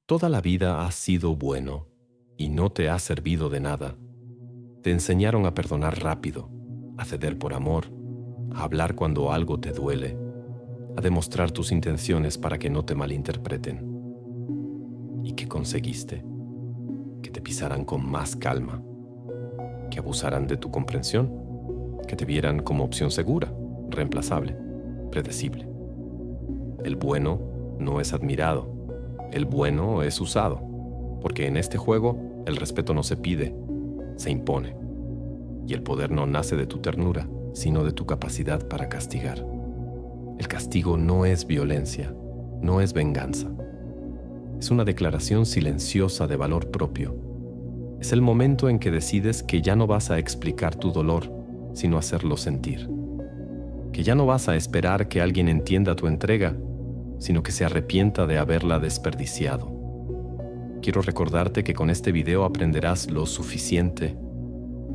Toda la vida has sido bueno y no te ha servido de nada. Te enseñaron a perdonar rápido, a ceder por amor, a hablar cuando algo te duele, a demostrar tus intenciones para que no te malinterpreten. ¿Y qué conseguiste? Que te pisaran con más calma, que abusaran de tu comprensión, que te vieran como opción segura, reemplazable, predecible. El bueno no es admirado, el bueno es usado, porque en este juego el respeto no se pide, se impone. Y el poder no nace de tu ternura, sino de tu capacidad para castigar. El castigo no es violencia, no es venganza. Es una declaración silenciosa de valor propio. Es el momento en que decides que ya no vas a explicar tu dolor, sino hacerlo sentir. Que ya no vas a esperar que alguien entienda tu entrega, sino que se arrepienta de haberla desperdiciado. Quiero recordarte que con este video aprenderás lo suficiente,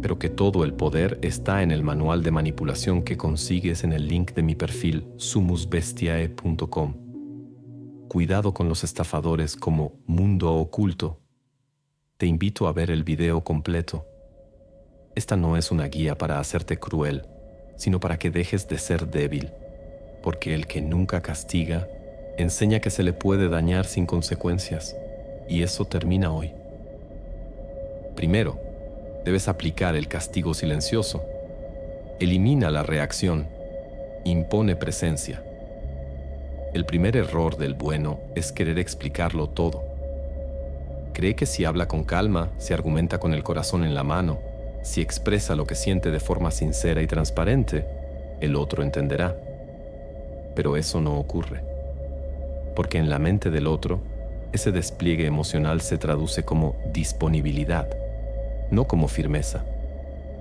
pero que todo el poder está en el manual de manipulación que consigues en el link de mi perfil sumusbestiae.com. Cuidado con los estafadores como Mundo Oculto. Te invito a ver el video completo. Esta no es una guía para hacerte cruel, sino para que dejes de ser débil, porque el que nunca castiga enseña que se le puede dañar sin consecuencias, y eso termina hoy. Primero, debes aplicar el castigo silencioso. Elimina la reacción, impone presencia. El primer error del bueno es querer explicarlo todo. Cree que si habla con calma, si argumenta con el corazón en la mano, si expresa lo que siente de forma sincera y transparente, el otro entenderá. Pero eso no ocurre, porque en la mente del otro, ese despliegue emocional se traduce como disponibilidad, no como firmeza.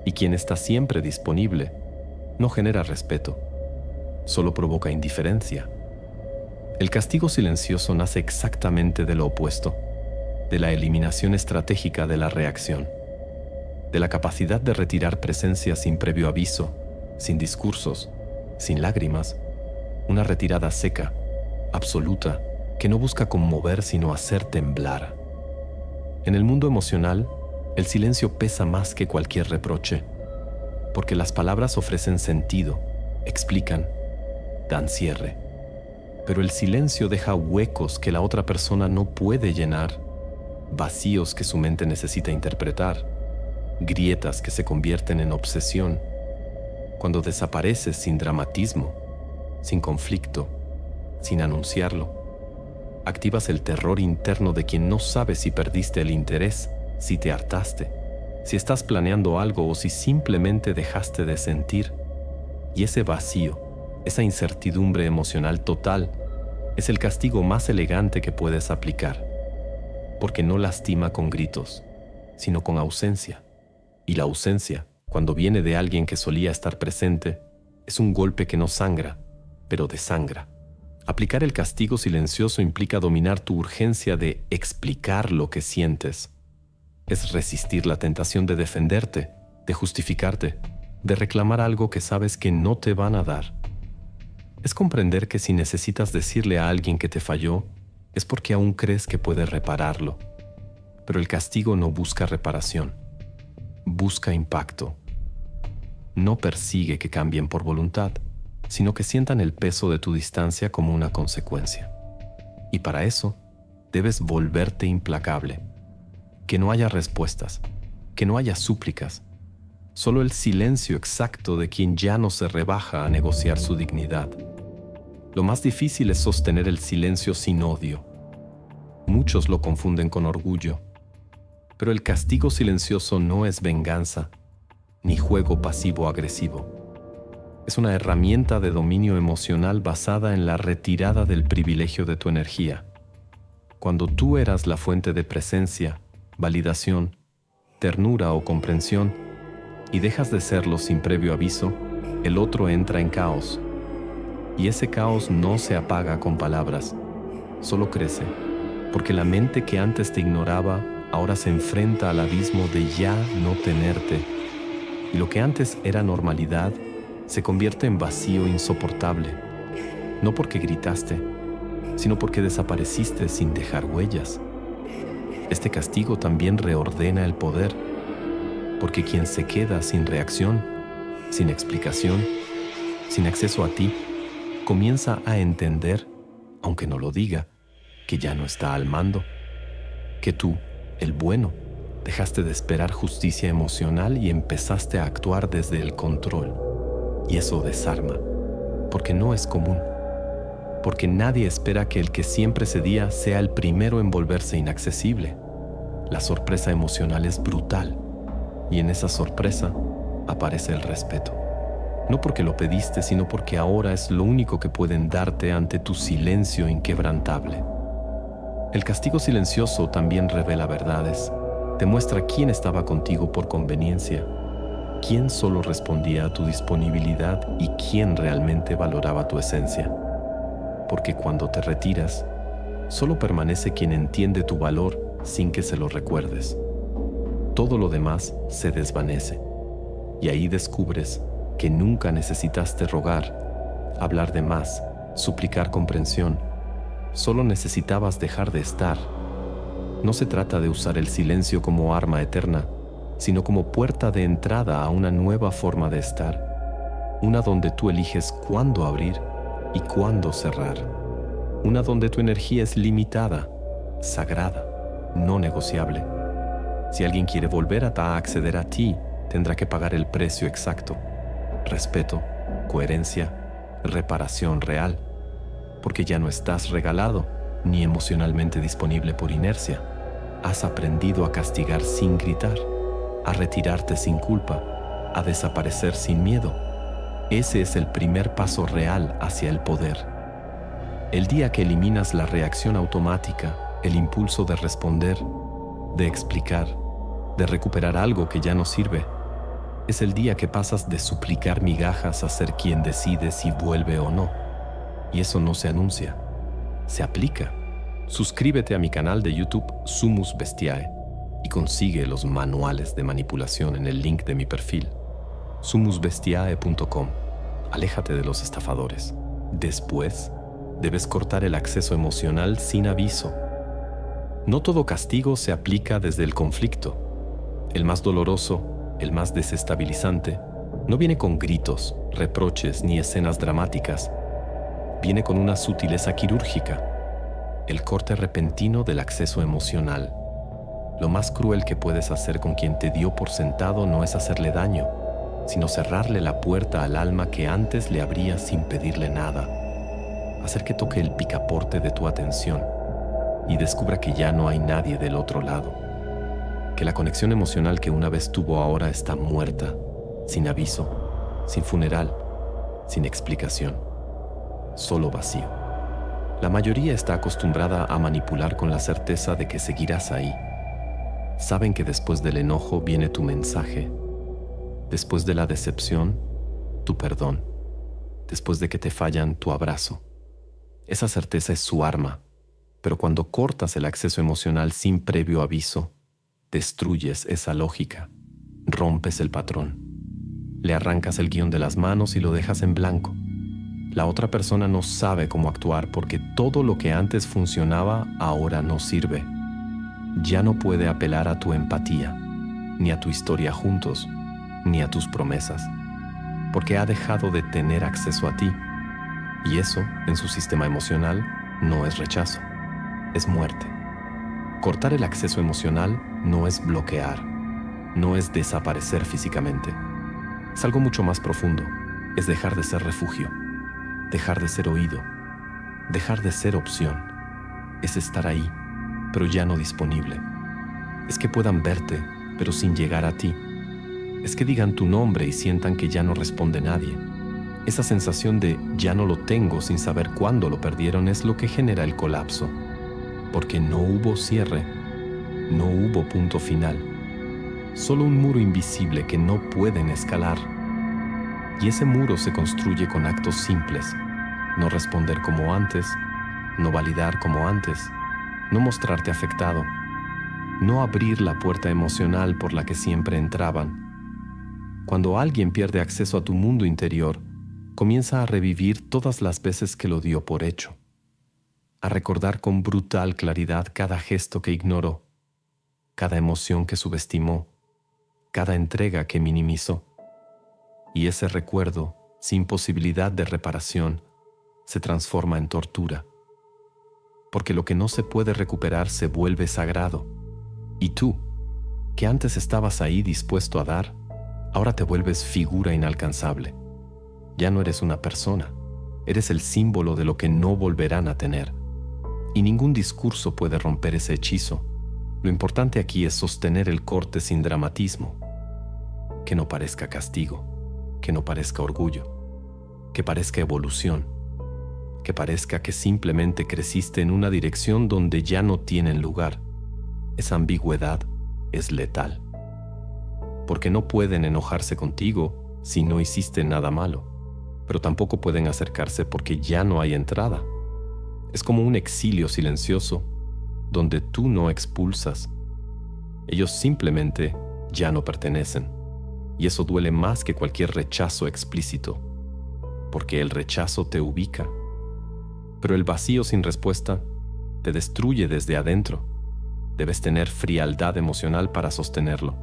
Y quien está siempre disponible no genera respeto, solo provoca indiferencia. El castigo silencioso nace exactamente de lo opuesto, de la eliminación estratégica de la reacción, de la capacidad de retirar presencia sin previo aviso, sin discursos, sin lágrimas, una retirada seca, absoluta, que no busca conmover sino hacer temblar. En el mundo emocional, el silencio pesa más que cualquier reproche, porque las palabras ofrecen sentido, explican, dan cierre. Pero el silencio deja huecos que la otra persona no puede llenar, vacíos que su mente necesita interpretar, grietas que se convierten en obsesión. Cuando desapareces sin dramatismo, sin conflicto, sin anunciarlo, activas el terror interno de quien no sabe si perdiste el interés, si te hartaste, si estás planeando algo o si simplemente dejaste de sentir. Y ese vacío, esa incertidumbre emocional total, es el castigo más elegante que puedes aplicar, porque no lastima con gritos, sino con ausencia. Y la ausencia, cuando viene de alguien que solía estar presente, es un golpe que no sangra, pero desangra. Aplicar el castigo silencioso implica dominar tu urgencia de explicar lo que sientes. Es resistir la tentación de defenderte, de justificarte, de reclamar algo que sabes que no te van a dar. Es comprender que si necesitas decirle a alguien que te falló, es porque aún crees que puedes repararlo. Pero el castigo no busca reparación, busca impacto. No persigue que cambien por voluntad, sino que sientan el peso de tu distancia como una consecuencia. Y para eso, debes volverte implacable. Que no haya respuestas, que no haya súplicas, solo el silencio exacto de quien ya no se rebaja a negociar su dignidad. Lo más difícil es sostener el silencio sin odio. Muchos lo confunden con orgullo, pero el castigo silencioso no es venganza, ni juego pasivo-agresivo. Es una herramienta de dominio emocional basada en la retirada del privilegio de tu energía. Cuando tú eras la fuente de presencia, validación, ternura o comprensión, y dejas de serlo sin previo aviso, el otro entra en caos. Y ese caos no se apaga con palabras, solo crece, porque la mente que antes te ignoraba ahora se enfrenta al abismo de ya no tenerte. Y lo que antes era normalidad se convierte en vacío insoportable, no porque gritaste, sino porque desapareciste sin dejar huellas. Este castigo también reordena el poder, porque quien se queda sin reacción, sin explicación, sin acceso a ti, comienza a entender, aunque no lo diga, que ya no está al mando, que tú, el bueno, dejaste de esperar justicia emocional y empezaste a actuar desde el control. Y eso desarma, porque no es común, porque nadie espera que el que siempre cedía sea el primero en volverse inaccesible. La sorpresa emocional es brutal, y en esa sorpresa aparece el respeto. No porque lo pediste, sino porque ahora es lo único que pueden darte ante tu silencio inquebrantable. El castigo silencioso también revela verdades. Te muestra quién estaba contigo por conveniencia, quién solo respondía a tu disponibilidad y quién realmente valoraba tu esencia. Porque cuando te retiras, solo permanece quien entiende tu valor sin que se lo recuerdes. Todo lo demás se desvanece, y ahí descubres que nunca necesitaste rogar, hablar de más, suplicar comprensión. Solo necesitabas dejar de estar. No se trata de usar el silencio como arma eterna, sino como puerta de entrada a una nueva forma de estar. Una donde tú eliges cuándo abrir y cuándo cerrar. Una donde tu energía es limitada, sagrada, no negociable. Si alguien quiere volver a acceder a ti, tendrá que pagar el precio exacto. Respeto, coherencia, reparación real. Porque ya no estás regalado, ni emocionalmente disponible por inercia. Has aprendido a castigar sin gritar, a retirarte sin culpa, a desaparecer sin miedo. Ese es el primer paso real hacia el poder. El día que eliminas la reacción automática, el impulso de responder, de explicar, de recuperar algo que ya no sirve, es el día que pasas de suplicar migajas a ser quien decide si vuelve o no. Y eso no se anuncia, se aplica. Suscríbete a mi canal de YouTube Sumus Bestiae y consigue los manuales de manipulación en el link de mi perfil, sumusbestiae.com. Aléjate de los estafadores. Después, debes cortar el acceso emocional sin aviso. No todo castigo se aplica desde el conflicto. El más doloroso, el más desestabilizante, no viene con gritos, reproches ni escenas dramáticas. Viene con una sutileza quirúrgica, el corte repentino del acceso emocional. Lo más cruel que puedes hacer con quien te dio por sentado no es hacerle daño, sino cerrarle la puerta al alma que antes le abrías sin pedirle nada. Hacer que toque el picaporte de tu atención y descubra que ya no hay nadie del otro lado. Que la conexión emocional que una vez tuvo ahora está muerta, sin aviso, sin funeral, sin explicación. Solo vacío. La mayoría está acostumbrada a manipular con la certeza de que seguirás ahí. Saben que después del enojo viene tu mensaje. Después de la decepción, tu perdón. Después de que te fallan, tu abrazo. Esa certeza es su arma, pero cuando cortas el acceso emocional sin previo aviso, destruyes esa lógica, rompes el patrón. Le arrancas el guión de las manos y lo dejas en blanco. La otra persona no sabe cómo actuar porque todo lo que antes funcionaba ahora no sirve. Ya no puede apelar a tu empatía, ni a tu historia juntos, ni a tus promesas, porque ha dejado de tener acceso a ti. Y eso, en su sistema emocional, no es rechazo, es muerte. Cortar el acceso emocional no es bloquear, no es desaparecer físicamente. Es algo mucho más profundo, es dejar de ser refugio, dejar de ser oído, dejar de ser opción. Es estar ahí, pero ya no disponible. Es que puedan verte, pero sin llegar a ti. Es que digan tu nombre y sientan que ya no responde nadie. Esa sensación de ya no lo tengo sin saber cuándo lo perdieron es lo que genera el colapso. Porque no hubo cierre, no hubo punto final. Solo un muro invisible que no pueden escalar. Y ese muro se construye con actos simples. No responder como antes, no validar como antes, no mostrarte afectado, no abrir la puerta emocional por la que siempre entraban. Cuando alguien pierde acceso a tu mundo interior, comienza a revivir todas las veces que lo dio por hecho, a recordar con brutal claridad cada gesto que ignoró, cada emoción que subestimó, cada entrega que minimizó. Y ese recuerdo, sin posibilidad de reparación, se transforma en tortura. Porque lo que no se puede recuperar se vuelve sagrado. Y tú, que antes estabas ahí dispuesto a dar, ahora te vuelves figura inalcanzable. Ya no eres una persona, eres el símbolo de lo que no volverán a tener. Y ningún discurso puede romper ese hechizo. Lo importante aquí es sostener el corte sin dramatismo. Que no parezca castigo, que no parezca orgullo, que parezca evolución, que parezca que simplemente creciste en una dirección donde ya no tienen lugar. Esa ambigüedad es letal. Porque no pueden enojarse contigo si no hiciste nada malo, pero tampoco pueden acercarse porque ya no hay entrada. Es como un exilio silencioso donde tú no expulsas. Ellos simplemente ya no pertenecen. Y eso duele más que cualquier rechazo explícito, porque el rechazo te ubica. Pero el vacío sin respuesta te destruye desde adentro. Debes tener frialdad emocional para sostenerlo,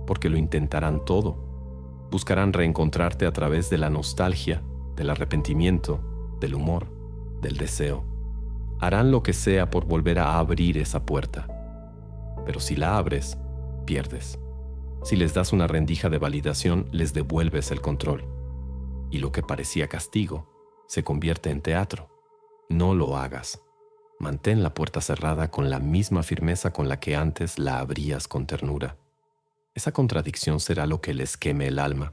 porque lo intentarán todo. Buscarán reencontrarte a través de la nostalgia, del arrepentimiento, del humor, del deseo. Harán lo que sea por volver a abrir esa puerta. Pero si la abres, pierdes. Si les das una rendija de validación, les devuelves el control. Y lo que parecía castigo se convierte en teatro. No lo hagas. Mantén la puerta cerrada con la misma firmeza con la que antes la abrías con ternura. Esa contradicción será lo que les queme el alma.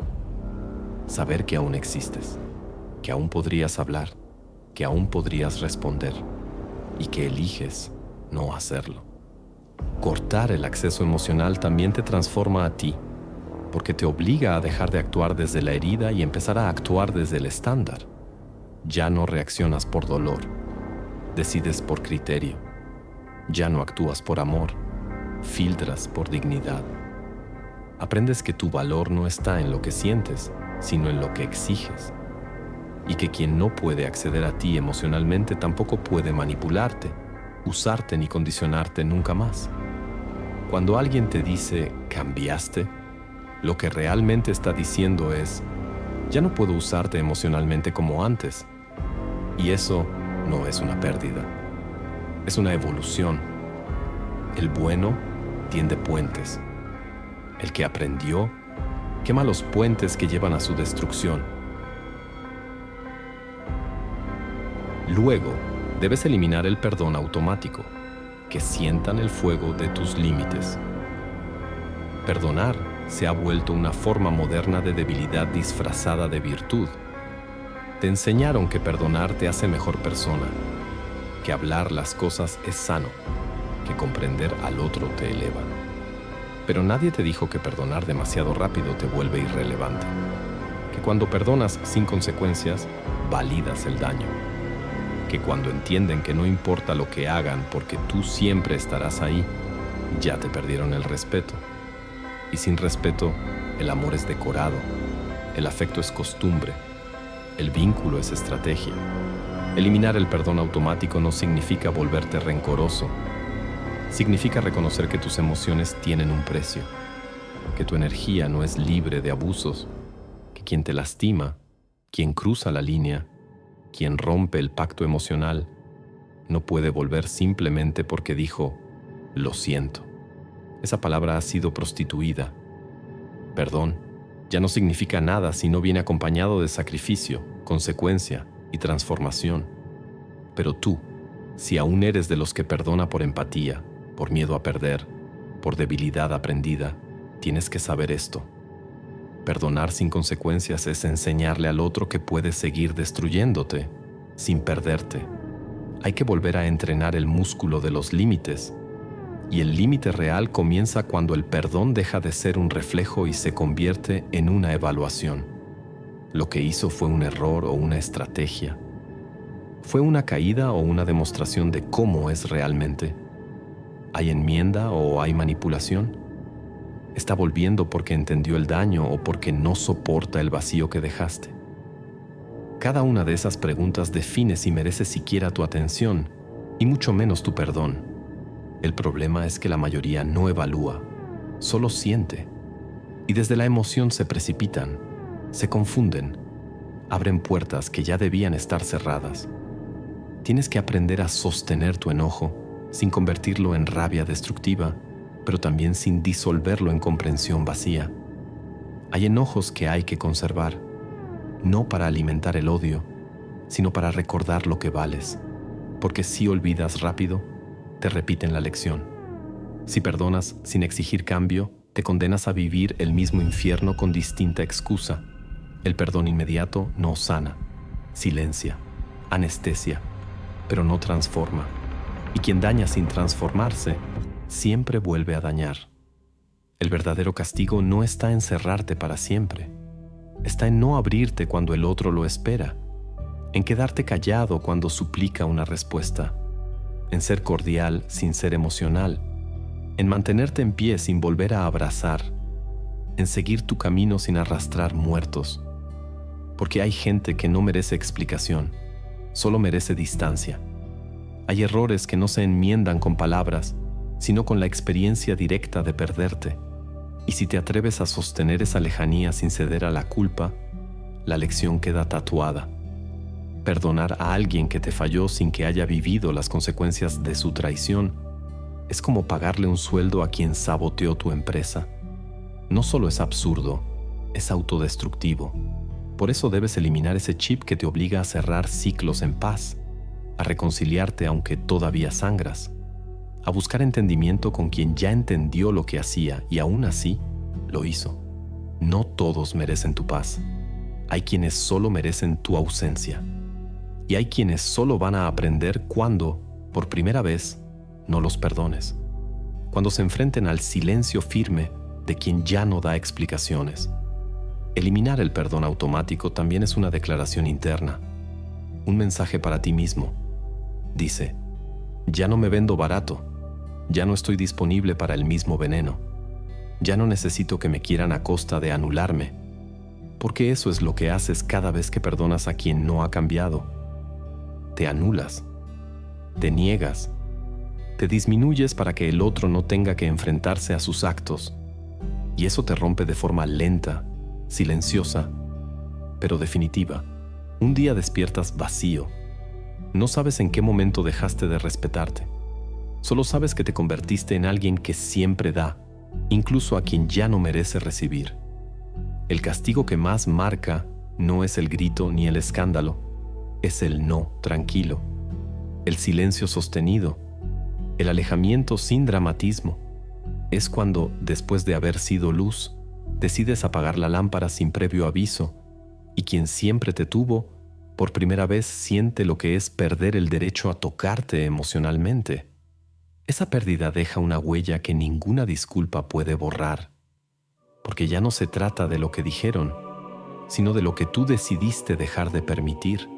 Saber que aún existes, que aún podrías hablar, que aún podrías responder y que eliges no hacerlo. Cortar el acceso emocional también te transforma a ti, porque te obliga a dejar de actuar desde la herida y empezar a actuar desde el estándar. Ya no reaccionas por dolor, decides por criterio. Ya no actúas por amor, filtras por dignidad. Aprendes que tu valor no está en lo que sientes, sino en lo que exiges. Y que quien no puede acceder a ti emocionalmente tampoco puede manipularte, usarte ni condicionarte nunca más. Cuando alguien te dice «cambiaste», lo que realmente está diciendo es «ya no puedo usarte emocionalmente como antes». Y eso no es una pérdida, es una evolución. El bueno tiende puentes. El que aprendió quema los puentes que llevan a su destrucción. Luego, debes eliminar el perdón automático, que sientan el fuego de tus límites. Perdonar se ha vuelto una forma moderna de debilidad disfrazada de virtud. Te enseñaron que perdonar te hace mejor persona, que hablar las cosas es sano, que comprender al otro te eleva. Pero nadie te dijo que perdonar demasiado rápido te vuelve irrelevante, que cuando perdonas sin consecuencias, validas el daño, que cuando entienden que no importa lo que hagan porque tú siempre estarás ahí, ya te perdieron el respeto. Y sin respeto, el amor es decorado, el afecto es costumbre, el vínculo es estrategia. Eliminar el perdón automático no significa volverte rencoroso. Significa reconocer que tus emociones tienen un precio, que tu energía no es libre de abusos, que quien te lastima, quien cruza la línea, quien rompe el pacto emocional, no puede volver simplemente porque dijo, lo siento. Esa palabra ha sido prostituida. Perdón ya no significa nada si no viene acompañado de sacrificio, consecuencia y transformación. Pero tú, si aún eres de los que perdona por empatía, por miedo a perder, por debilidad aprendida, tienes que saber esto. Perdonar sin consecuencias es enseñarle al otro que puedes seguir destruyéndote, sin perderte. Hay que volver a entrenar el músculo de los límites. Y el límite real comienza cuando el perdón deja de ser un reflejo y se convierte en una evaluación. Lo que hizo fue un error o una estrategia. ¿Fue una caída o una demostración de cómo es realmente? ¿Hay enmienda o hay manipulación? ¿Está volviendo porque entendió el daño o porque no soporta el vacío que dejaste? Cada una de esas preguntas define si merece siquiera tu atención y mucho menos tu perdón. El problema es que la mayoría no evalúa, solo siente, y desde la emoción se precipitan, se confunden, abren puertas que ya debían estar cerradas. Tienes que aprender a sostener tu enojo sin convertirlo en rabia destructiva, pero también sin disolverlo en comprensión vacía. Hay enojos que hay que conservar, no para alimentar el odio, sino para recordar lo que vales, porque si olvidas rápido, te repiten la lección. Si perdonas sin exigir cambio, te condenas a vivir el mismo infierno con distinta excusa. El perdón inmediato no sana, silencia, anestesia, pero no transforma. Y quien daña sin transformarse, siempre vuelve a dañar. El verdadero castigo no está en cerrarte para siempre. Está en no abrirte cuando el otro lo espera, en quedarte callado cuando suplica una respuesta, en ser cordial sin ser emocional, en mantenerte en pie sin volver a abrazar, en seguir tu camino sin arrastrar muertos. Porque hay gente que no merece explicación, solo merece distancia. Hay errores que no se enmiendan con palabras, sino con la experiencia directa de perderte. Y si te atreves a sostener esa lejanía sin ceder a la culpa, la lección queda tatuada. Perdonar a alguien que te falló sin que haya vivido las consecuencias de su traición es como pagarle un sueldo a quien saboteó tu empresa. No solo es absurdo, es autodestructivo. Por eso debes eliminar ese chip que te obliga a cerrar ciclos en paz, a reconciliarte aunque todavía sangras, a buscar entendimiento con quien ya entendió lo que hacía y aún así lo hizo. No todos merecen tu paz. Hay quienes solo merecen tu ausencia. Y hay quienes solo van a aprender cuando, por primera vez, no los perdones. Cuando se enfrenten al silencio firme de quien ya no da explicaciones. Eliminar el perdón automático también es una declaración interna, un mensaje para ti mismo. Dice, ya no me vendo barato. Ya no estoy disponible para el mismo veneno. Ya no necesito que me quieran a costa de anularme, porque eso es lo que haces cada vez que perdonas a quien no ha cambiado. Te anulas, te niegas, te disminuyes para que el otro no tenga que enfrentarse a sus actos, y eso te rompe de forma lenta, silenciosa, pero definitiva. Un día despiertas vacío. No sabes en qué momento dejaste de respetarte. Solo sabes que te convertiste en alguien que siempre da, incluso a quien ya no merece recibir. El castigo que más marca no es el grito ni el escándalo, es el no tranquilo, el silencio sostenido, el alejamiento sin dramatismo. Es cuando, después de haber sido luz, decides apagar la lámpara sin previo aviso, y quien siempre te tuvo, por primera vez siente lo que es perder el derecho a tocarte emocionalmente. Esa pérdida deja una huella que ninguna disculpa puede borrar, porque ya no se trata de lo que dijeron, sino de lo que tú decidiste dejar de permitir.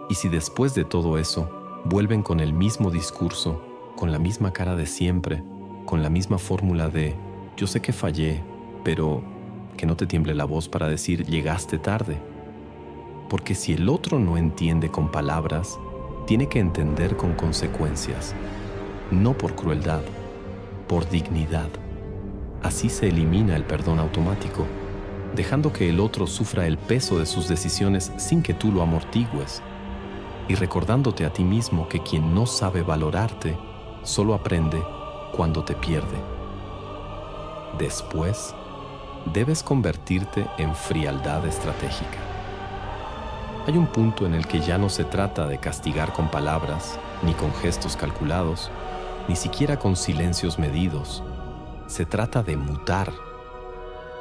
Y si después de todo eso vuelven con el mismo discurso, con la misma cara de siempre, con la misma fórmula de yo sé que fallé, pero que no te tiemble la voz para decir llegaste tarde. Porque si el otro no entiende con palabras, tiene que entender con consecuencias. No por crueldad, por dignidad. Así se elimina el perdón automático, dejando que el otro sufra el peso de sus decisiones sin que tú lo amortigües, y recordándote a ti mismo que quien no sabe valorarte solo aprende cuando te pierde. Después, debes convertirte en frialdad estratégica. Hay un punto en el que ya no se trata de castigar con palabras, ni con gestos calculados, ni siquiera con silencios medidos. Se trata de mutar,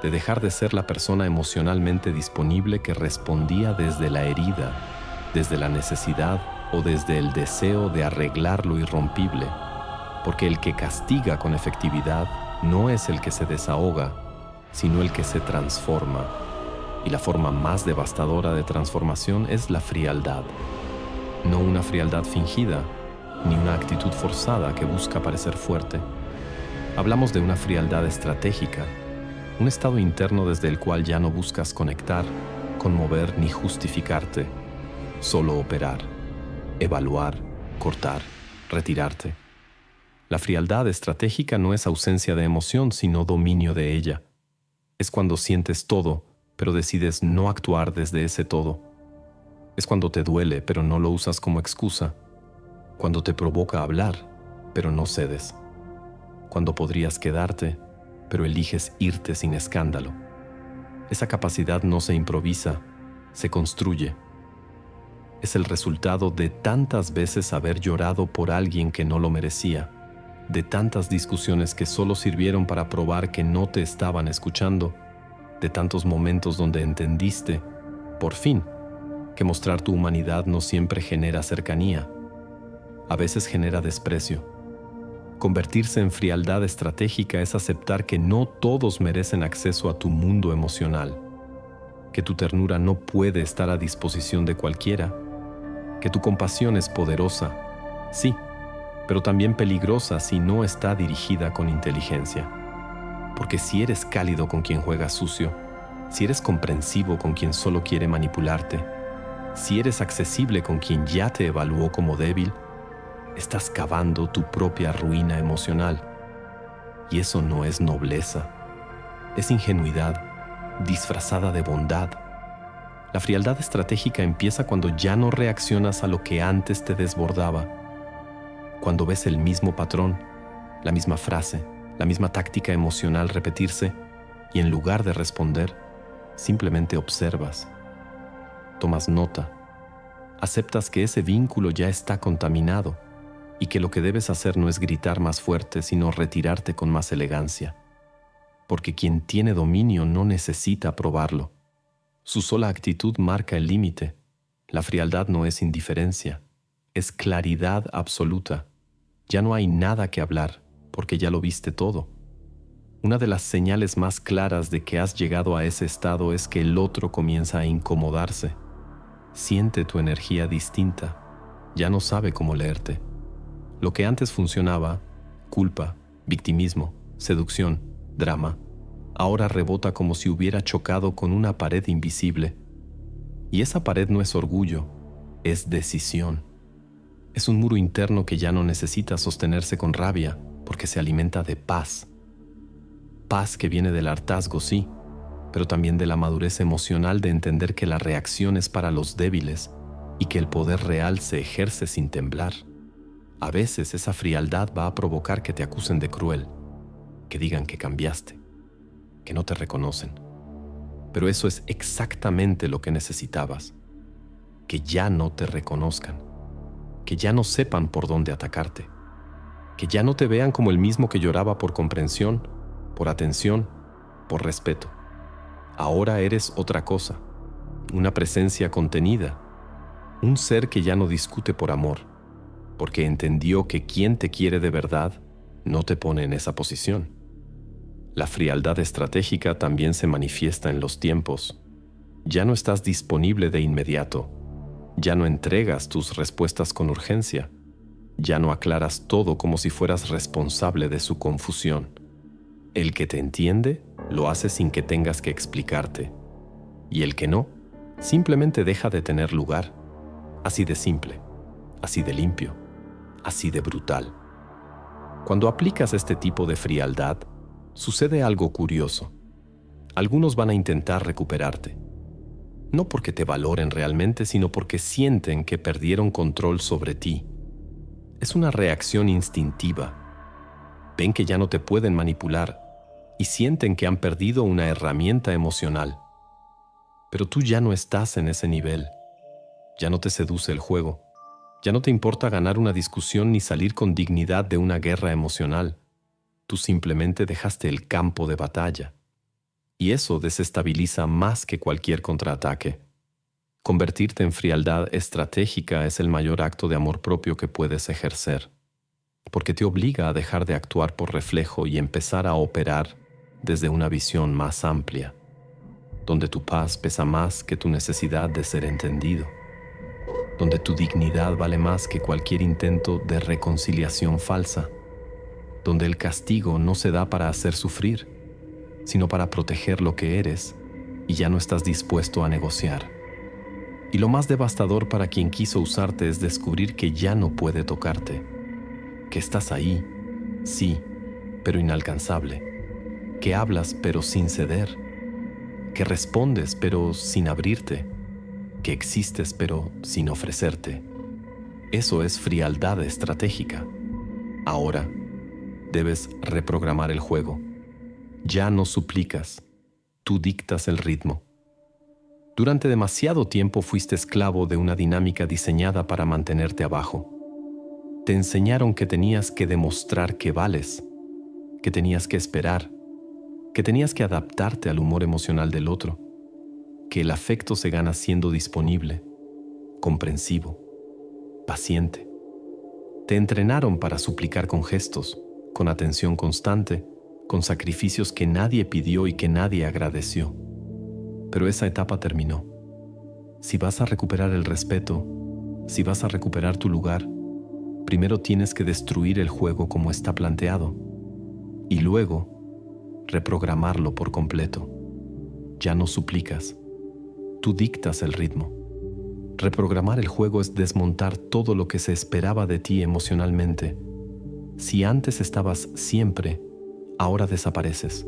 de dejar de ser la persona emocionalmente disponible que respondía desde la herida, desde la necesidad o desde el deseo de arreglar lo irrompible, porque el que castiga con efectividad no es el que se desahoga, sino el que se transforma. Y la forma más devastadora de transformación es la frialdad. No una frialdad fingida, ni una actitud forzada que busca parecer fuerte. Hablamos de una frialdad estratégica, un estado interno desde el cual ya no buscas conectar, conmover ni justificarte, solo operar, evaluar, cortar, retirarte. La frialdad estratégica no es ausencia de emoción, sino dominio de ella. Es cuando sientes todo, pero decides no actuar desde ese todo. Es cuando te duele, pero no lo usas como excusa. Cuando te provoca hablar, pero no cedes. Cuando podrías quedarte, pero eliges irte sin escándalo. Esa capacidad no se improvisa, se construye. Es el resultado de tantas veces haber llorado por alguien que no lo merecía, de tantas discusiones que solo sirvieron para probar que no te estaban escuchando, de tantos momentos donde entendiste, por fin, que mostrar tu humanidad no siempre genera cercanía, a veces genera desprecio. Convertirse en frialdad estratégica es aceptar que no todos merecen acceso a tu mundo emocional, que tu ternura no puede estar a disposición de cualquiera, que tu compasión es poderosa, sí, pero también peligrosa si no está dirigida con inteligencia. Porque si eres cálido con quien juega sucio, si eres comprensivo con quien solo quiere manipularte, si eres accesible con quien ya te evaluó como débil, estás cavando tu propia ruina emocional. Y eso no es nobleza, es ingenuidad disfrazada de bondad. La frialdad estratégica empieza cuando ya no reaccionas a lo que antes te desbordaba, cuando ves el mismo patrón, la misma frase, la misma táctica emocional repetirse y en lugar de responder, simplemente observas, tomas nota, aceptas que ese vínculo ya está contaminado y que lo que debes hacer no es gritar más fuerte, sino retirarte con más elegancia. Porque quien tiene dominio no necesita probarlo. Su sola actitud marca el límite. La frialdad no es indiferencia, es claridad absoluta. Ya no hay nada que hablar, porque ya lo viste todo. Una de las señales más claras de que has llegado a ese estado es que el otro comienza a incomodarse. Siente tu energía distinta. Ya no sabe cómo leerte. Lo que antes funcionaba, culpa, victimismo, seducción, drama, ahora rebota como si hubiera chocado con una pared invisible. Y esa pared no es orgullo, es decisión. Es un muro interno que ya no necesita sostenerse con rabia, porque se alimenta de paz. Paz que viene del hartazgo, sí, pero también de la madurez emocional de entender que la reacción es para los débiles y que el poder real se ejerce sin temblar. A veces esa frialdad va a provocar que te acusen de cruel, que digan que cambiaste, que no te reconocen. Pero eso es exactamente lo que necesitabas, que ya no te reconozcan, que ya no sepan por dónde atacarte, que ya no te vean como el mismo que lloraba por comprensión, por atención, por respeto. Ahora eres otra cosa, una presencia contenida, un ser que ya no discute por amor, porque entendió que quien te quiere de verdad no te pone en esa posición. La frialdad estratégica también se manifiesta en los tiempos. Ya no estás disponible de inmediato, ya no entregas tus respuestas con urgencia, ya no aclaras todo como si fueras responsable de su confusión. El que te entiende lo hace sin que tengas que explicarte, y el que no, simplemente deja de tener lugar. Así de simple, así de limpio, así de brutal. Cuando aplicas este tipo de frialdad, sucede algo curioso. Algunos van a intentar recuperarte, no porque te valoren realmente, sino porque sienten que perdieron control sobre ti. Es una reacción instintiva. Ven que ya no te pueden manipular y sienten que han perdido una herramienta emocional. Pero tú ya no estás en ese nivel. Ya no te seduce el juego. Ya no te importa ganar una discusión ni salir con dignidad de una guerra emocional. Tú simplemente dejaste el campo de batalla. Y eso desestabiliza más que cualquier contraataque. Convertirte en frialdad estratégica es el mayor acto de amor propio que puedes ejercer, porque te obliga a dejar de actuar por reflejo y empezar a operar desde una visión más amplia, donde tu paz pesa más que tu necesidad de ser entendido, donde tu dignidad vale más que cualquier intento de reconciliación falsa, donde el castigo no se da para hacer sufrir, sino para proteger lo que eres y ya no estás dispuesto a negociar. Y lo más devastador para quien quiso usarte es descubrir que ya no puede tocarte, que estás ahí, sí, pero inalcanzable, que hablas pero sin ceder, que respondes pero sin abrirte, que existes pero sin ofrecerte. Eso es frialdad estratégica. Ahora debes reprogramar el juego. Ya no suplicas, tú dictas el ritmo. Durante demasiado tiempo fuiste esclavo de una dinámica diseñada para mantenerte abajo. Te enseñaron que tenías que demostrar que vales, que tenías que esperar, que tenías que adaptarte al humor emocional del otro, que el afecto se gana siendo disponible, comprensivo, paciente. Te entrenaron para suplicar con gestos, con atención constante, con sacrificios que nadie pidió y que nadie agradeció. Pero esa etapa terminó. Si vas a recuperar el respeto, si vas a recuperar tu lugar, primero tienes que destruir el juego como está planteado y luego reprogramarlo por completo. Ya no suplicas, tú dictas el ritmo. Reprogramar el juego es desmontar todo lo que se esperaba de ti emocionalmente. Si antes estabas siempre, ahora desapareces.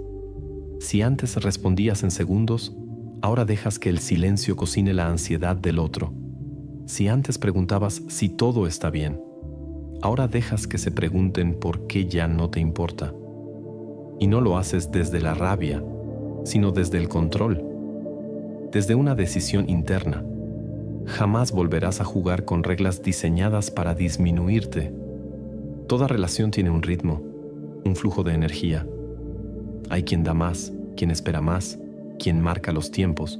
Si antes respondías en segundos, ahora dejas que el silencio cocine la ansiedad del otro. Si antes preguntabas si todo está bien, ahora dejas que se pregunten por qué ya no te importa. Y no lo haces desde la rabia, sino desde el control, desde una decisión interna. Jamás volverás a jugar con reglas diseñadas para disminuirte. Toda relación tiene un ritmo, un flujo de energía. Hay quien da más, quien espera más, quien marca los tiempos.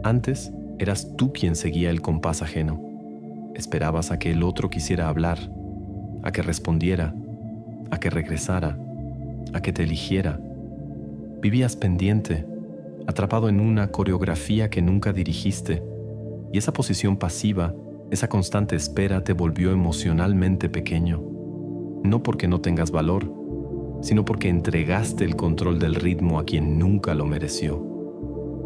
Antes eras tú quien seguía el compás ajeno. Esperabas a que el otro quisiera hablar, a que respondiera, a que regresara, a que te eligiera. Vivías pendiente, atrapado en una coreografía que nunca dirigiste, y esa posición pasiva, esa constante espera te volvió emocionalmente pequeño. No porque no tengas valor, sino porque entregaste el control del ritmo a quien nunca lo mereció.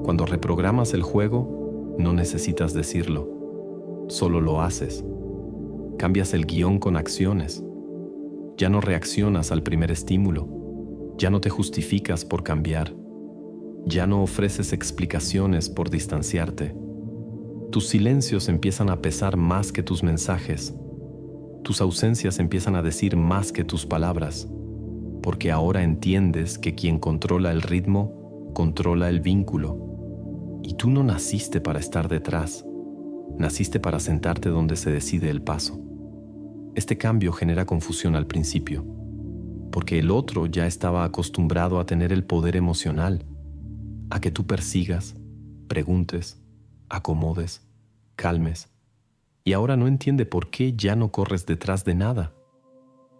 Cuando reprogramas el juego, no necesitas decirlo, solo lo haces. Cambias el guión con acciones. Ya no reaccionas al primer estímulo. Ya no te justificas por cambiar. Ya no ofreces explicaciones por distanciarte. Tus silencios empiezan a pesar más que tus mensajes. Tus ausencias empiezan a decir más que tus palabras, porque ahora entiendes que quien controla el ritmo, controla el vínculo. Y tú no naciste para estar detrás, naciste para sentarte donde se decide el paso. Este cambio genera confusión al principio, porque el otro ya estaba acostumbrado a tener el poder emocional, a que tú persigas, preguntes, acomodes, calmes, y ahora no entiende por qué ya no corres detrás de nada,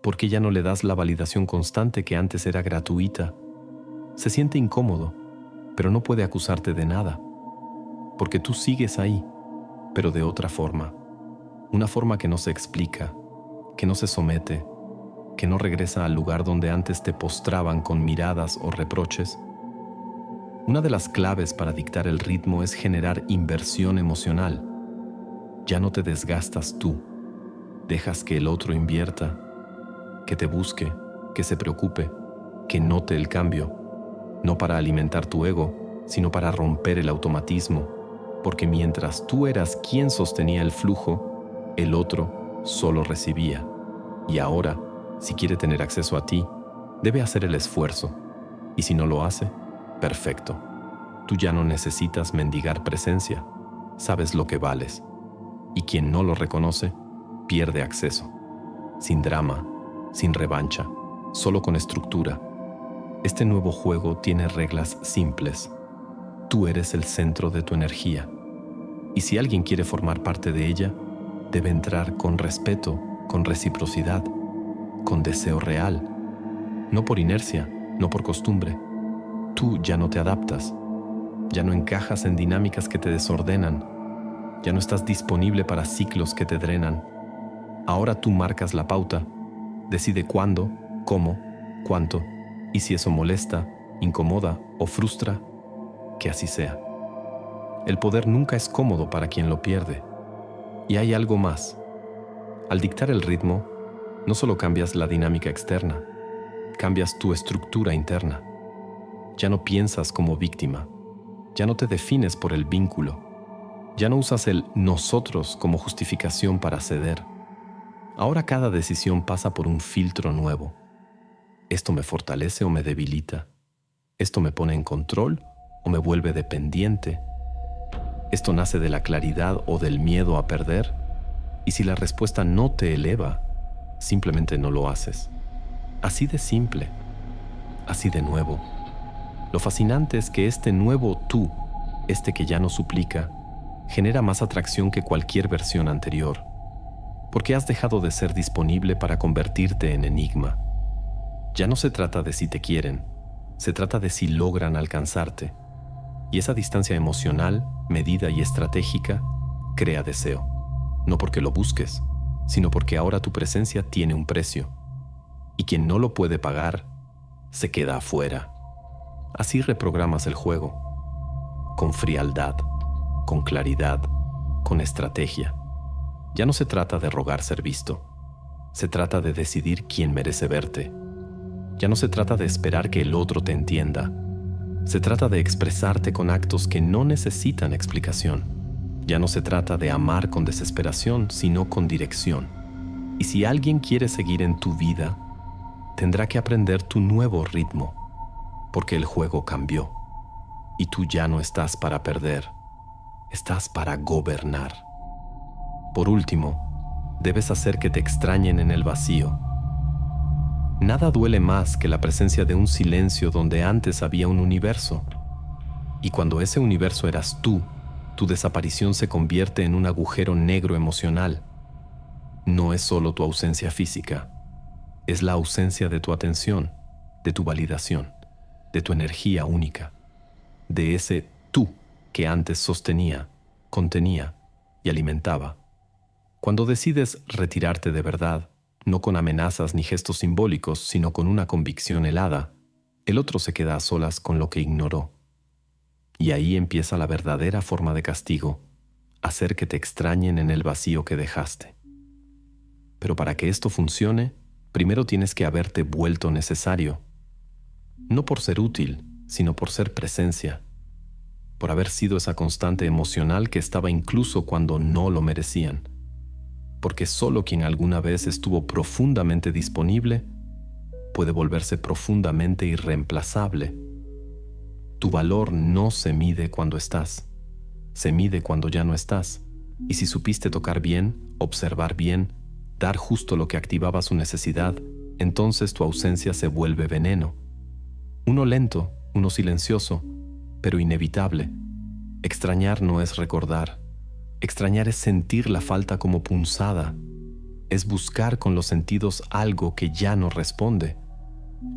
por qué ya no le das la validación constante que antes era gratuita. Se siente incómodo, pero no puede acusarte de nada, porque tú sigues ahí, pero de otra forma, una forma que no se explica, que no se somete, que no regresa al lugar donde antes te postraban con miradas o reproches. Una de las claves para dictar el ritmo es generar inversión emocional. Ya no te desgastas tú, dejas que el otro invierta, que te busque, que se preocupe, que note el cambio, no para alimentar tu ego, sino para romper el automatismo, porque mientras tú eras quien sostenía el flujo, el otro solo recibía. Y ahora, si quiere tener acceso a ti, debe hacer el esfuerzo. Y si no lo hace, perfecto. Tú ya no necesitas mendigar presencia. Sabes lo que vales. Y quien no lo reconoce, pierde acceso. Sin drama, sin revancha, solo con estructura. Este nuevo juego tiene reglas simples. Tú eres el centro de tu energía. Y si alguien quiere formar parte de ella, debe entrar con respeto, con reciprocidad, con deseo real. No por inercia, no por costumbre. Tú ya no te adaptas. Ya no encajas en dinámicas que te desordenan. Ya no estás disponible para ciclos que te drenan. Ahora tú marcas la pauta. Decide cuándo, cómo, cuánto. Y si eso molesta, incomoda o frustra, que así sea. El poder nunca es cómodo para quien lo pierde. Y hay algo más. Al dictar el ritmo, no solo cambias la dinámica externa, cambias tu estructura interna. Ya no piensas como víctima. Ya no te defines por el vínculo. Ya no usas el nosotros como justificación para ceder. Ahora cada decisión pasa por un filtro nuevo. ¿Esto me fortalece o me debilita? ¿Esto me pone en control o me vuelve dependiente? ¿Esto nace de la claridad o del miedo a perder? Y si la respuesta no te eleva, simplemente no lo haces. Así de simple, así de nuevo. Lo fascinante es que este nuevo tú, este que ya no suplica, genera más atracción que cualquier versión anterior, porque has dejado de ser disponible para convertirte en enigma. Ya no se trata de si te quieren, se trata de si logran alcanzarte. Y esa distancia emocional, medida y estratégica, crea deseo. No porque lo busques, sino porque ahora tu presencia tiene un precio. Y quien no lo puede pagar, se queda afuera. Así reprogramas el juego. Con frialdad, con claridad, con estrategia. Ya no se trata de rogar ser visto. Se trata de decidir quién merece verte. Ya no se trata de esperar que el otro te entienda. Se trata de expresarte con actos que no necesitan explicación. Ya no se trata de amar con desesperación, sino con dirección. Y si alguien quiere seguir en tu vida, tendrá que aprender tu nuevo ritmo, porque el juego cambió. Y tú ya no estás para perder, estás para gobernar. Por último, debes hacer que te extrañen en el vacío. Nada duele más que la presencia de un silencio donde antes había un universo. Y cuando ese universo eras tú, tu desaparición se convierte en un agujero negro emocional. No es solo tu ausencia física, es la ausencia de tu atención, de tu validación, de tu energía única, de ese tú que antes sostenía, contenía y alimentaba. Cuando decides retirarte de verdad, no con amenazas ni gestos simbólicos, sino con una convicción helada, el otro se queda a solas con lo que ignoró. Y ahí empieza la verdadera forma de castigo, hacer que te extrañen en el vacío que dejaste. Pero para que esto funcione, primero tienes que haberte vuelto necesario. No por ser útil, sino por ser presencia. Por haber sido esa constante emocional que estaba incluso cuando no lo merecían. Porque solo quien alguna vez estuvo profundamente disponible puede volverse profundamente irreemplazable. Tu valor no se mide cuando estás, se mide cuando ya no estás. Y si supiste tocar bien, observar bien, dar justo lo que activaba su necesidad, entonces tu ausencia se vuelve veneno. Uno lento, uno silencioso, pero inevitable. Extrañar no es recordar. Extrañar es sentir la falta como punzada. Es buscar con los sentidos algo que ya no responde.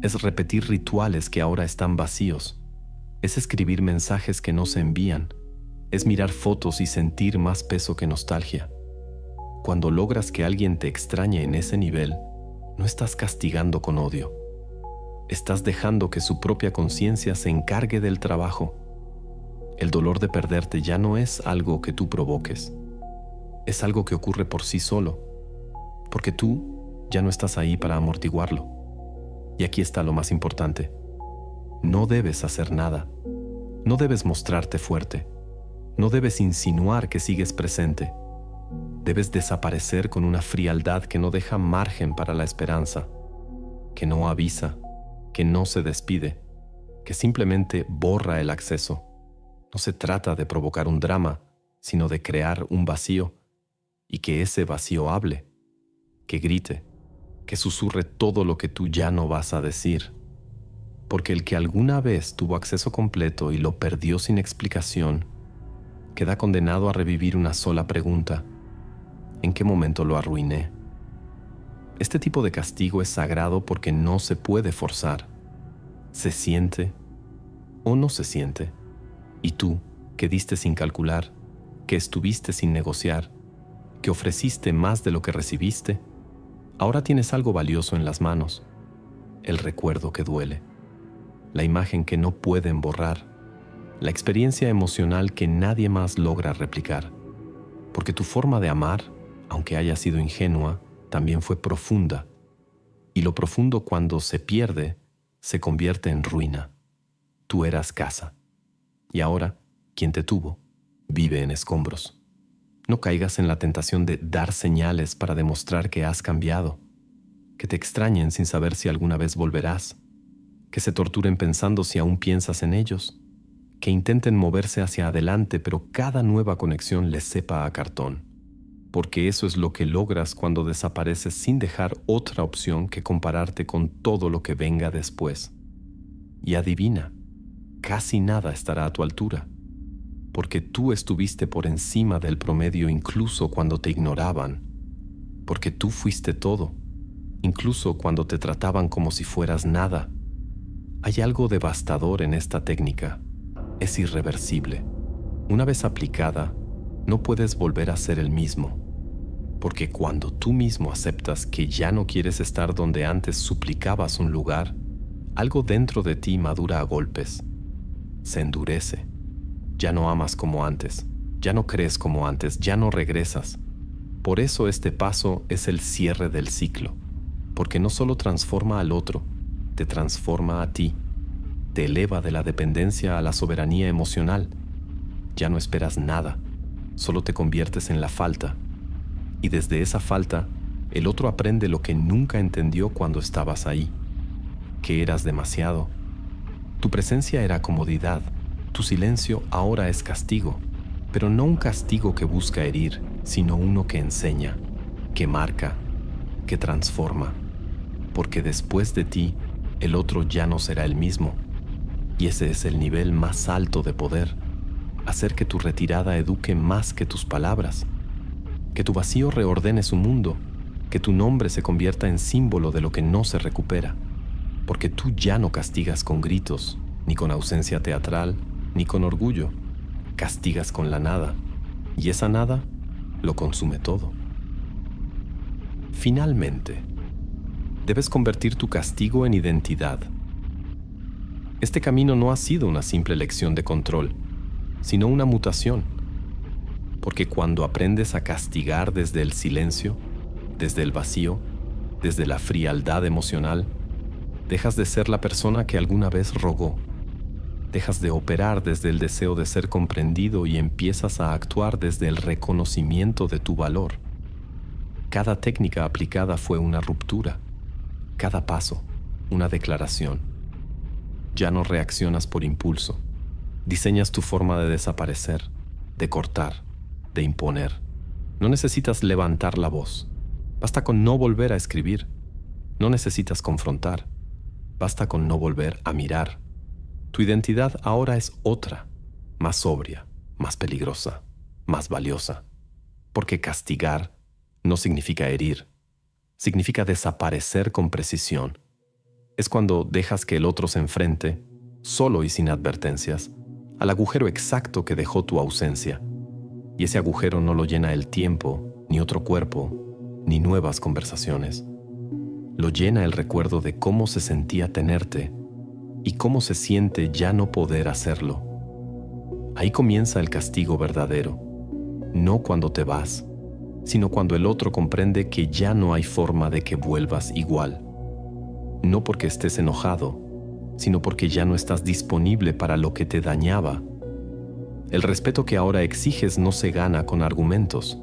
Es repetir rituales que ahora están vacíos. Es escribir mensajes que no se envían. Es mirar fotos y sentir más peso que nostalgia. Cuando logras que alguien te extrañe en ese nivel, no estás castigando con odio. Estás dejando que su propia conciencia se encargue del trabajo. El dolor de perderte ya no es algo que tú provoques. Es algo que ocurre por sí solo, porque tú ya no estás ahí para amortiguarlo. Y aquí está lo más importante. No debes hacer nada. No debes mostrarte fuerte. No debes insinuar que sigues presente. Debes desaparecer con una frialdad que no deja margen para la esperanza, que no avisa, que no se despide, que simplemente borra el acceso. No se trata de provocar un drama, sino de crear un vacío y que ese vacío hable, que grite, que susurre todo lo que tú ya no vas a decir. Porque el que alguna vez tuvo acceso completo y lo perdió sin explicación, queda condenado a revivir una sola pregunta: ¿en qué momento lo arruiné? Este tipo de castigo es sagrado porque no se puede forzar. Se siente o no se siente. Y tú, que diste sin calcular, que estuviste sin negociar, que ofreciste más de lo que recibiste, ahora tienes algo valioso en las manos: el recuerdo que duele, la imagen que no pueden borrar, la experiencia emocional que nadie más logra replicar. Porque tu forma de amar, aunque haya sido ingenua, también fue profunda. y lo profundo cuando se pierde se convierte en ruina. Tú eras casa, y ahora quien te tuvo vive en escombros. No caigas en la tentación de dar señales para demostrar que has cambiado, que te extrañen sin saber si alguna vez volverás, que se torturen pensando si aún piensas en ellos, que intenten moverse hacia adelante, pero cada nueva conexión les sepa a cartón, porque eso es lo que logras cuando desapareces sin dejar otra opción que compararte con todo lo que venga después. Y adivina, casi nada estará a tu altura, porque tú estuviste por encima del promedio incluso cuando te ignoraban, porque tú fuiste todo, incluso cuando te trataban como si fueras nada. Hay algo devastador en esta técnica. Es irreversible. Una vez aplicada, no puedes volver a ser el mismo, porque cuando tú mismo aceptas que ya no quieres estar donde antes suplicabas un lugar, algo dentro de ti madura a golpes, se endurece. Ya no amas como antes, ya no crees como antes, ya no regresas. Por eso este paso es el cierre del ciclo, porque no solo transforma al otro, te transforma a ti. Te eleva de la dependencia a la soberanía emocional. Ya no esperas nada, solo te conviertes en la falta. Y desde esa falta, el otro aprende lo que nunca entendió cuando estabas ahí, que eras demasiado. Tu presencia era comodidad, tu silencio ahora es castigo, pero no un castigo que busca herir, sino uno que enseña, que marca, que transforma, porque después de ti, el otro ya no será el mismo. Y ese es el nivel más alto de poder, hacer que tu retirada eduque más que tus palabras, que tu vacío reordene su mundo, que tu nombre se convierta en símbolo de lo que no se recupera, porque tú ya no castigas con gritos, ni con ausencia teatral, ni con orgullo, castigas con la nada, y esa nada lo consume todo. Finalmente, debes convertir tu castigo en identidad. Este camino no ha sido una simple lección de control, sino una mutación. Porque cuando aprendes a castigar desde el silencio, desde el vacío, desde la frialdad emocional, dejas de ser la persona que alguna vez rogó. Dejas de operar desde el deseo de ser comprendido y empiezas a actuar desde el reconocimiento de tu valor. Cada técnica aplicada fue una ruptura. Cada paso, una declaración. Ya no reaccionas por impulso. Diseñas tu forma de desaparecer, de cortar, de imponer. No necesitas levantar la voz. Basta con no volver a escribir. No necesitas confrontar. Basta con no volver a mirar. Tu identidad ahora es otra, más sobria, más peligrosa, más valiosa. Porque castigar no significa herir. Significa desaparecer con precisión. Es cuando dejas que el otro se enfrente, solo y sin advertencias, al agujero exacto que dejó tu ausencia. Y ese agujero no lo llena el tiempo, ni otro cuerpo, ni nuevas conversaciones. Lo llena el recuerdo de cómo se sentía tenerte y cómo se siente ya no poder hacerlo. Ahí comienza el castigo verdadero, no cuando te vas, sino cuando el otro comprende que ya no hay forma de que vuelvas igual. No porque estés enojado, sino porque ya no estás disponible para lo que te dañaba. El respeto que ahora exiges no se gana con argumentos,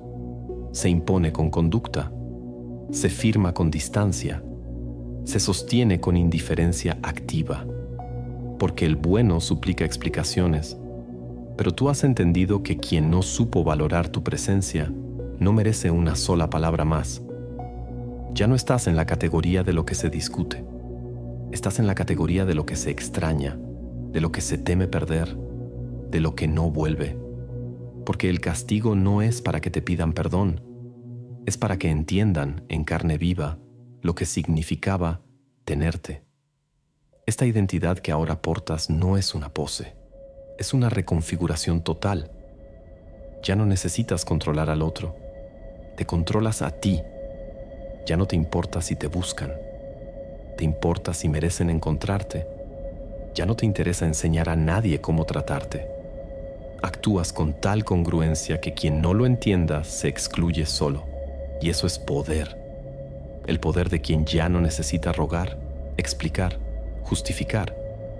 se impone con conducta, se firma con distancia, se sostiene con indiferencia activa, porque el bueno suplica explicaciones, pero tú has entendido que quien no supo valorar tu presencia no merece una sola palabra más. Ya no estás en la categoría de lo que se discute. Estás en la categoría de lo que se extraña, de lo que se teme perder, de lo que no vuelve. Porque el castigo no es para que te pidan perdón, es para que entiendan en carne viva lo que significaba tenerte. Esta identidad que ahora portas no es una pose, es una reconfiguración total. Ya no necesitas controlar al otro, te controlas a ti. Ya no te importa si te buscan, te importa si merecen encontrarte. Ya no te interesa enseñar a nadie cómo tratarte. Actúas con tal congruencia que quien no lo entienda se excluye solo. Y eso es poder. el poder de quien ya no necesita rogar, explicar, justificar,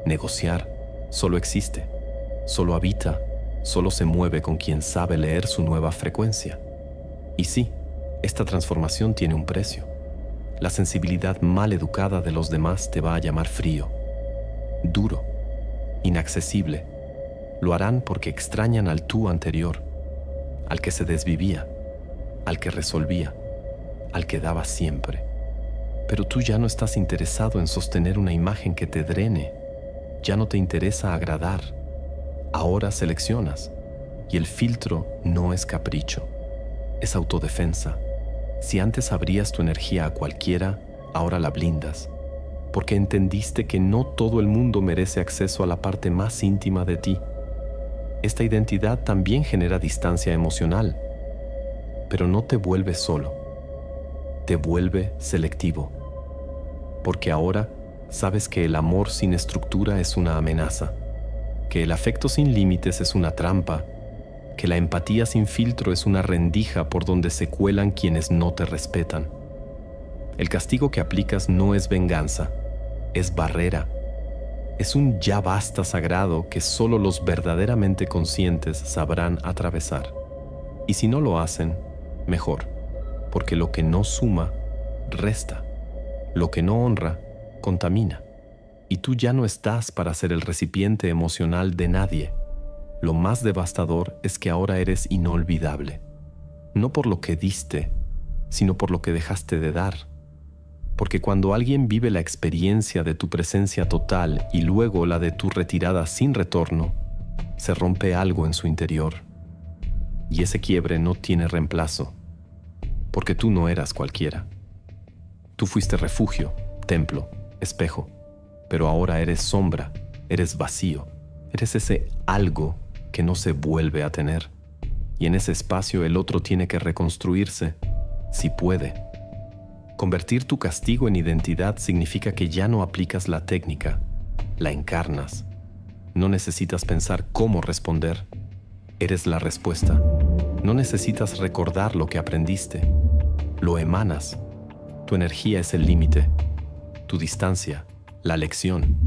negociar, solo existe, solo habita, solo se mueve con quien sabe leer su nueva frecuencia. Y sí, esta transformación tiene un precio. La sensibilidad mal educada de los demás te va a llamar frío, duro, inaccesible. Lo harán porque extrañan al tú anterior, al que se desvivía, al que resolvía, al que daba siempre. Pero tú ya no estás interesado en sostener una imagen que te drene. Ya no te interesa agradar. Ahora seleccionas. Y el filtro no es capricho, es autodefensa. Si antes abrías tu energía a cualquiera, ahora la blindas, porque entendiste que no todo el mundo merece acceso a la parte más íntima de ti. Esta identidad también genera distancia emocional, pero no te vuelve solo, te vuelve selectivo, porque ahora sabes que el amor sin estructura es una amenaza, que el afecto sin límites es una trampa, que la empatía sin filtro es una rendija por donde se cuelan quienes no te respetan. El castigo que aplicas no es venganza, es barrera. Es un ya basta sagrado que solo los verdaderamente conscientes sabrán atravesar. Y si no lo hacen, mejor, porque lo que no suma, resta. Lo que no honra, contamina. Y tú ya no estás para ser el recipiente emocional de nadie. Lo más devastador es que ahora eres inolvidable, no por lo que diste, sino por lo que dejaste de dar. Porque cuando alguien vive la experiencia de tu presencia total y luego la de tu retirada sin retorno, se rompe algo en su interior. Y ese quiebre no tiene reemplazo, porque tú no eras cualquiera. Tú fuiste refugio, templo, espejo, pero ahora eres sombra, eres vacío, eres ese algo que no se vuelve a tener. Y en ese espacio el otro tiene que reconstruirse, si puede. Convertir tu castigo en identidad significa que ya no aplicas la técnica, la encarnas. No necesitas pensar cómo responder. Eres la respuesta. No necesitas recordar lo que aprendiste. Lo emanas. Tu energía es el límite. Tu distancia, la lección.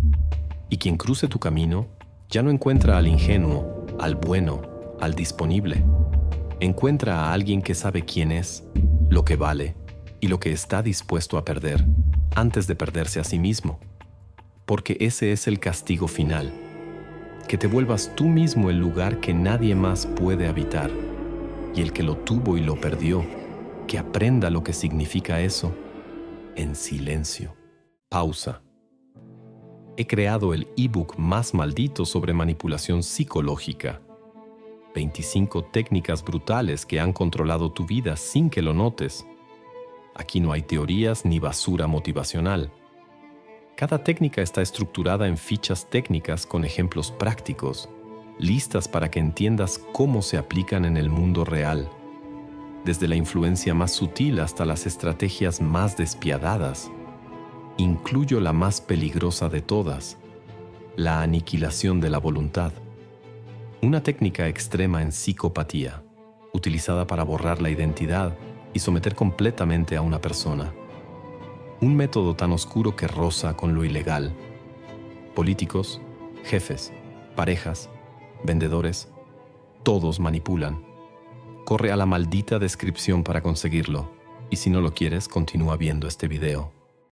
Y quien cruce tu camino ya no encuentra al ingenuo, al bueno, al disponible. Encuentra a alguien que sabe quién es, lo que vale y lo que está dispuesto a perder antes de perderse a sí mismo. Porque ese es el castigo final, que te vuelvas tú mismo el lugar que nadie más puede habitar. Y el que lo tuvo y lo perdió, que aprenda lo que significa eso en silencio. Pausa. He creado el ebook más maldito sobre manipulación psicológica. 25 técnicas brutales que han controlado tu vida sin que lo notes. Aquí no hay teorías ni basura motivacional. Cada técnica está estructurada en fichas técnicas con ejemplos prácticos, listas para que entiendas cómo se aplican en el mundo real. Desde la influencia más sutil hasta las estrategias más despiadadas. Incluyo la más peligrosa de todas, la aniquilación de la voluntad. Una técnica extrema en psicopatía, utilizada para borrar la identidad y someter completamente a una persona. Un método tan oscuro que roza con lo ilegal. Políticos, jefes, parejas, vendedores, todos manipulan. Corre a la maldita descripción para conseguirlo, y si no lo quieres, continúa viendo este video.